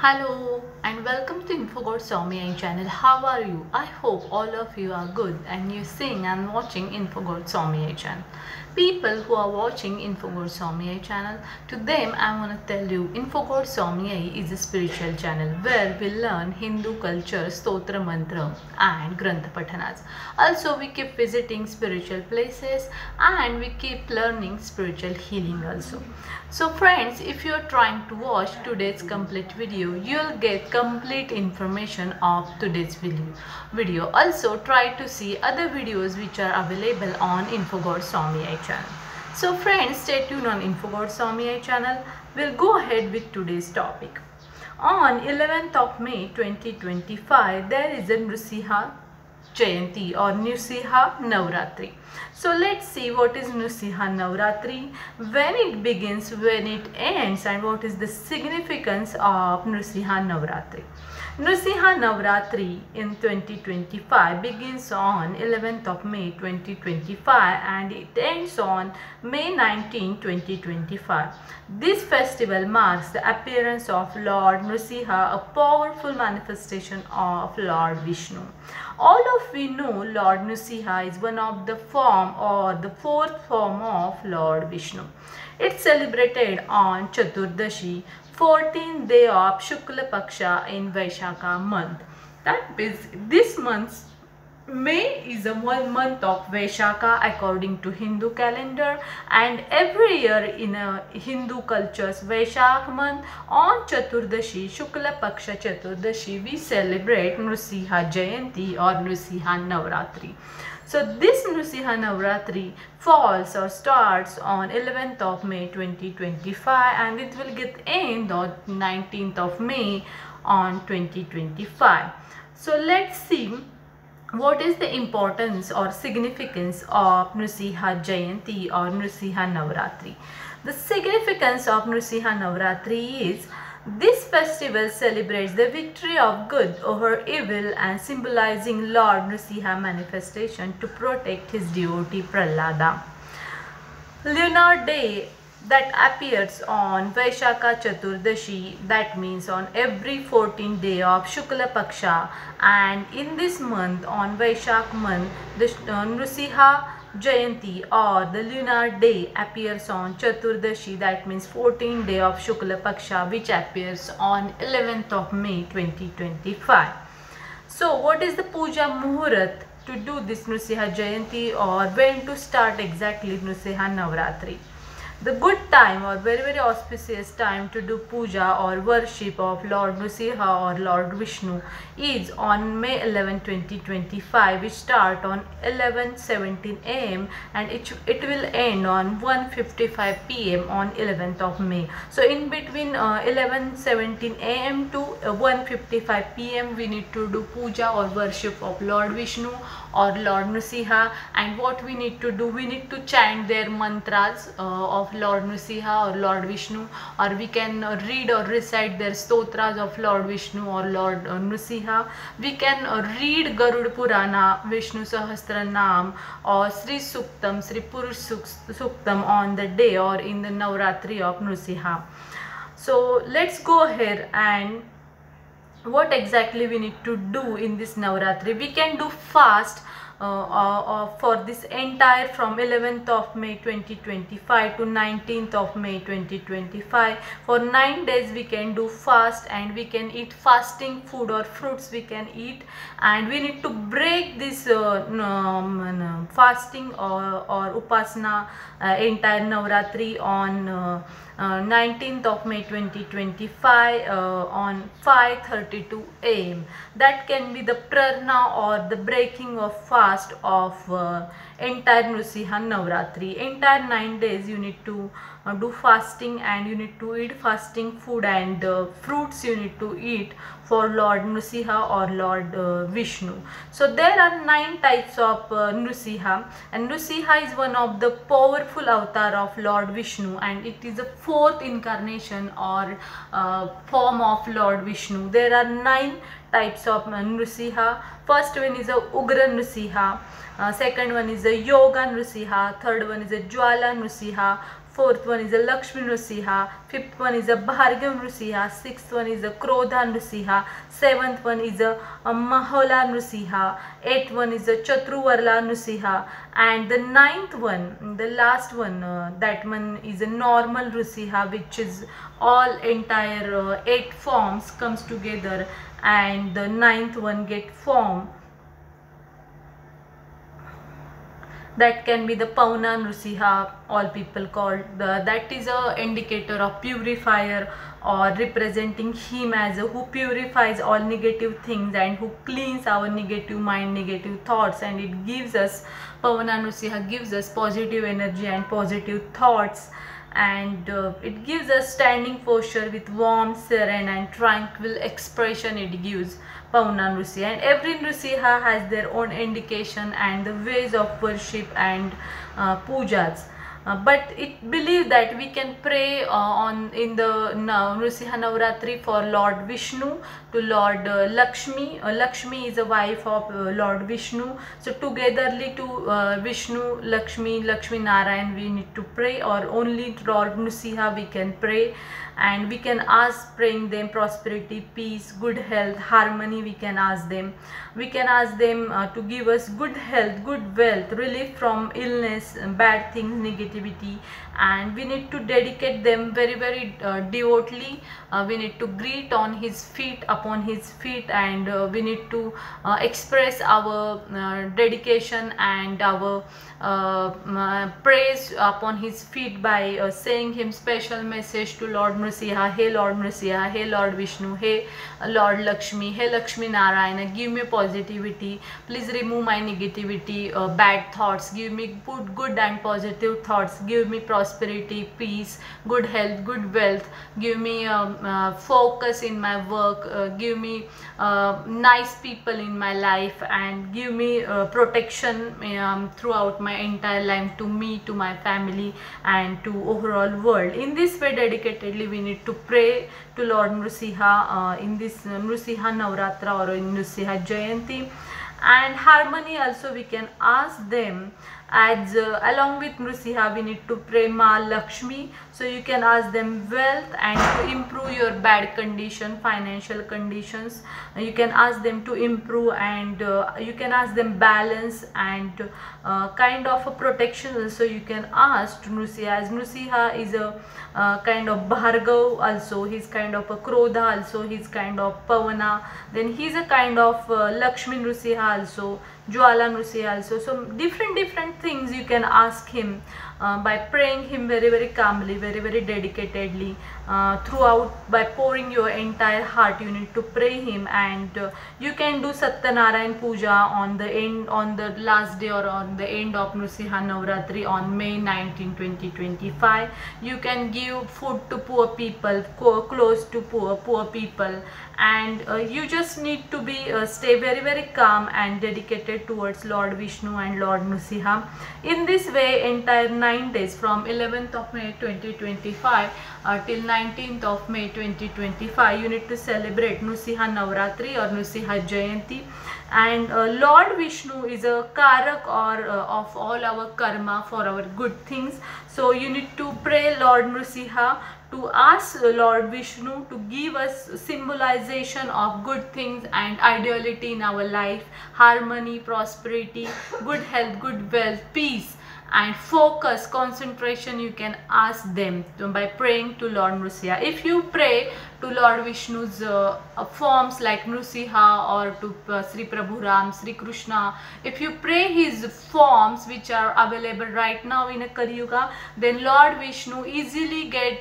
Hello and welcome to InfoGod Soumya channel. How are you? I hope all of you are good and you seeing and watching InfoGod Soumya channel. People who are watching InfoGod Soumya channel, to them I want to tell you InfoGod Soumya is a spiritual channel where we learn Hindu culture, Stotra Mantra and Granth Pathanas. Also we keep visiting spiritual places and we keep learning spiritual healing also. So friends, if you are trying to watch today's complete video, you will get complete information of today's video. Also try to see other videos which are available on InfoGod Soumya channel. So friends, stay tuned on InfoGod Soumya channel. We'll go ahead with today's topic. On 11th of May 2025, there is a Nrsimha Jayanti or Nrsimha Navratri. So let's see what is Nrsimha Navratri, when it begins, when it ends, and what is the significance of Nrsimha Navratri. Nrsimha Navratri in 2025 begins on 11th of May 2025 and it ends on May 19, 2025. This festival marks the appearance of Lord Nrsimha, a powerful manifestation of Lord Vishnu. All of we know Lord Nrsimha is one of the form or the fourth form of Lord Vishnu. It's celebrated on Chaturdashi, 14th day of Shukla Paksha in Vaishakha month. That means this month May is a one month of Vaishakha according to Hindu calendar, and every year in a Hindu cultures Vaishakh month on Chaturdashi, Shukla Paksha Chaturdashi, we celebrate Nrsimha Jayanti or Nrsimha Navratri. So this Nrsimha Navratri falls or starts on 11th of May 2025 and it will get end on 19th of May on 2025. So let's see what is the importance or significance of Nrsimha Jayanti or Nrsimha Navratri. The significance of Nrsimha Navratri is this festival celebrates the victory of good over evil and symbolizing Lord Nrsimha manifestation to protect his devotee Prahlada. Lunar day that appears on Vaishakha Chaturdashi, that means on every 14th day of Shukla Paksha, and in this month on Vaishakh month the Nrsimha Jayanti or the lunar day appears on Chaturdashi, that means 14th day of Shukla Paksha, which appears on 11th of May 2025. So what is the puja muhurat to do this Nrsimha Jayanti, or when to start exactly Nrsimha Navratri? The good time or very auspicious time to do puja or worship of Lord Nrsimha or Lord Vishnu is on May 11, 2025, which start on 11:17 am and it will end on 1:55 pm on 11th of May. So in between 11:17 am to 1:55 pm we need to do puja or worship of Lord Vishnu or Lord Nrsimha, and what we need to do, we need to chant their mantras of Lord Nrsimha or Lord Vishnu, or we can read or recite their stotras of Lord Vishnu or Lord Nrsimha. We can read Garud Purana, Vishnu Sahasranam or Sri Suktam, Sri Purush Suktam on the day or in the Navratri of Nrsimha. So let's go ahead and what exactly we need to do in this Navratri. We can do fast for this entire from 11th of May 2025 to 19th of May 2025. For 9 days we can do fast and we can eat fasting food or fruits we can eat, and we need to break this fasting or upasana entire Navratri on 19th of May 2025 on 5:32 am. That can be the prarna or the breaking of fast of entire Nrsimha Navratri. Entire 9 days you need to do fasting and you need to eat fasting food, and fruits you need to eat for Lord Nrsimha or Lord Vishnu. So there are 9 types of Nrsimha, and Nrsimha is one of the powerful avatar of Lord Vishnu, and it is the 4th incarnation or form of Lord Vishnu. There are 9 types of Nrsimha. First one is a Ugra Nrsimha, second one is a Yoga Nrsimha, third one is a Jwala Nrsimha, fourth one is a Lakshmi Nrsimha, fifth one is a Bhargav Nrsimha, sixth one is a Krodha Nrsimha, seventh one is a Mahola Nrsimha, eighth one is a Chatruvarla Nrsimha, and the ninth one, the last one, that one is a normal Nrsimha, which is all entire 8 forms comes together, and the ninth one get formed. That can be the Pauna Nrsimha, all people called. That is a indicator of purifier, or representing him as a who purifies all negative things and who cleans our negative mind, negative thoughts, and it gives us, Pauna Nrsimha gives us positive energy and positive thoughts, and it gives us standing posture with warm, serene and tranquil expression. It gives Pauna Nrsimha, and every Nrsimha has their own indication and the ways of worship and pujas. But it believed that we can pray on in the Nrsimha Navratri for Lord Vishnu, to Lord Lakshmi. Lakshmi is a wife of Lord Vishnu, so togetherly to Vishnu, Lakshmi, Lakshmi Narayan we need to pray, or only Lord Nrsimha we can pray, and we can ask, praying them prosperity, peace, good health, harmony. We can ask them to give us good health, good wealth, relief from illness, bad things, negativity, and we need to dedicate them very, very devotedly. We need to greet on his feet, upon his feet, and we need to express our dedication and our praise upon his feet by saying him special message to Lord Nrsimha. Hey Lord Nrsimha, hey Lord Vishnu, hey Lord Lakshmi, hey Lakshmi Narayana, give me positivity, please remove my negativity, bad thoughts, give me good and positive thoughts, give me prosperity, peace, good health, good wealth, give me focus in my work, give me nice people in my life, and give me protection throughout my entire life, to me, to my family, and to overall world. In this way, dedicatedly we need to pray to Lord Nrsimha in this Nrsimha Navratra or in Nrsimha Jayanti. And harmony also we can ask them, as along with Nrsimha we need to pray Ma Lakshmi, so you can ask them wealth and to improve your bad condition, financial conditions. You can ask them to improve, and you can ask them balance and kind of a protection. So you can ask to Nrsimha, as Nrsimha is a kind of Bhargav also, he's kind of a Krodha also, he's kind of Pavana, then he's a kind of Lakshmi Nrsimha also, Jwala Nrsimha also. So different things you can ask him by praying him very, very calmly, very, very dedicatedly, throughout, by pouring your entire heart. You need to pray him, and you can do Satyanarayan Puja on the last day or on the end of Nrsimha Navratri on May 19, 2025. You can give food to poor people, clothes to poor people, and you just need to be stay very, very calm and dedicated towards Lord Vishnu and Lord Nrsimha. In this way, entire 9 days from 11th of May 2025 till 19th of May 2025, you need to celebrate Nrsimha Navratri or Nrsimha Jayanti. And Lord Vishnu is a karak or of all our karma, for our good things. So you need to pray Lord Nrsimha to ask Lord Vishnu to give us symbolization of good things and ideality in our life, harmony, prosperity, good health, good wealth, peace, and focus, concentration. You can ask them by praying to Lord Nrsimha. If you pray to Lord Vishnu's forms like Nrsimha, or to Sri Prabhu Ram, Sri Krishna, if you pray his forms which are available right now in a Kali Yuga, then Lord Vishnu easily get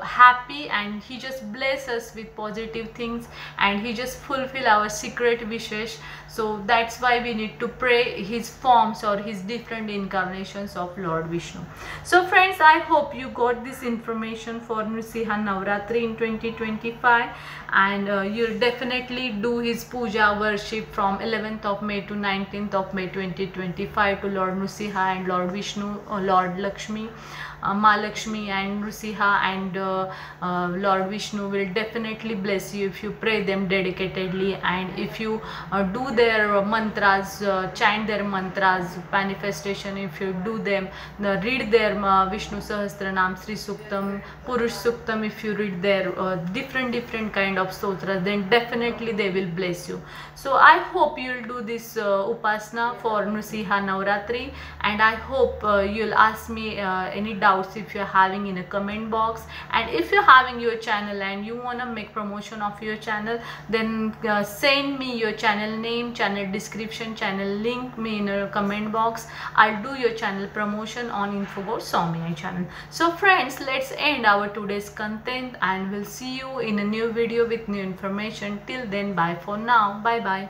happy, and he just bless us with positive things, and he just fulfill our secret wishes. So that's why we need to pray his forms or his different incarnations of Lord Vishnu. So friends, I hope you got this information for Nrsimha Navratri in 2025, and you'll definitely do his puja worship from 11th of May to 19th of May 2025 to Lord Nrsimha and Lord Vishnu or Lord Lakshmi. Malakshmi and Nrsimha and Lord Vishnu will definitely bless you if you pray them dedicatedly, and if you do their mantras, chant their mantras, manifestation, if you do them, read their Vishnu Sahasranam, Sri Suktam, Purush Suktam, if you read their different kind of stotras, then definitely they will bless you. So I hope you will do this upasana for Nrsimha Navratri, and I hope you'll ask me any doubts if you're having in a comment box. And if you're having your channel and you want to make promotion of your channel, then send me your channel name, channel description, channel link me in a comment box. I'll do your channel promotion on Infogod Soumya channel. So friends, let's end our today's content, and we'll see you in a new video with new information. Till then, bye for now. Bye bye.